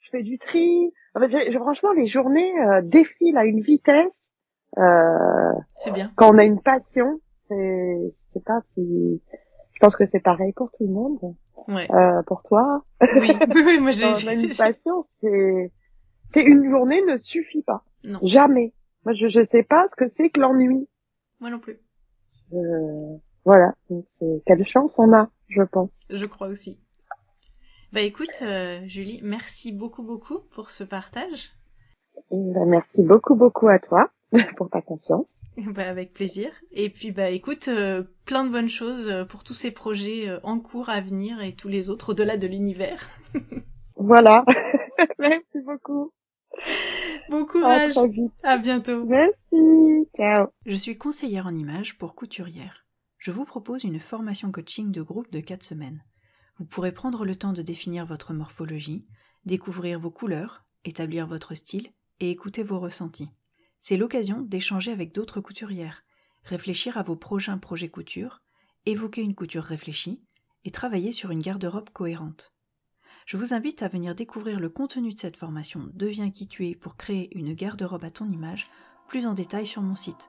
je fais du tri. En fait, franchement, les journées défilent à une vitesse. C'est bien. Quand on a une passion, c'est pas si... Je pense que c'est pareil pour tout le monde. Ouais. Pour toi. Oui. Oui, moi Quand on a une passion, c'est une journée ne suffit pas. Non. Jamais. Moi, je sais pas ce que c'est que l'ennui. Moi non plus. Voilà. Donc, quelle chance on a, je pense. Je crois aussi. Bah écoute, Julie, merci beaucoup pour ce partage. Merci beaucoup à toi pour ta confiance. Bah avec plaisir. Et puis bah écoute, plein de bonnes choses pour tous ces projets en cours à venir et tous les autres au-delà de l'univers. Voilà. Merci beaucoup. Bon courage. À très vite. À bientôt. Merci. Ciao. Je suis conseillère en images pour Couturière. Je vous propose une formation coaching de groupe de 4 semaines. Vous pourrez prendre le temps de définir votre morphologie, découvrir vos couleurs, établir votre style et écouter vos ressentis. C'est l'occasion d'échanger avec d'autres couturières, réfléchir à vos prochains projets couture, évoquer une couture réfléchie et travailler sur une garde-robe cohérente. Je vous invite à venir découvrir le contenu de cette formation Deviens qui tu es pour créer une garde-robe à ton image plus en détail sur mon site,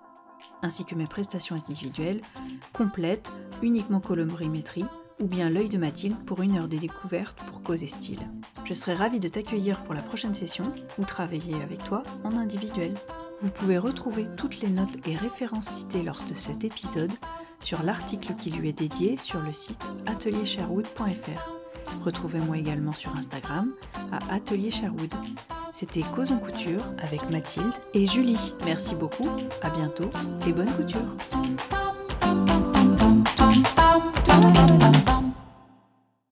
ainsi que mes prestations individuelles, complètes, uniquement colorimétrie, ou bien l'œil de Mathilde pour 1 heure de découverte pour cause et style. Je serai ravie de t'accueillir pour la prochaine session ou travailler avec toi en individuel. Vous pouvez retrouver toutes les notes et références citées lors de cet épisode sur l'article qui lui est dédié sur le site ateliersherwood.fr. Retrouvez-moi également sur Instagram à Atelier Sherwood. C'était Causons Couture avec Mathilde et Julie. Merci beaucoup, à bientôt et bonne couture.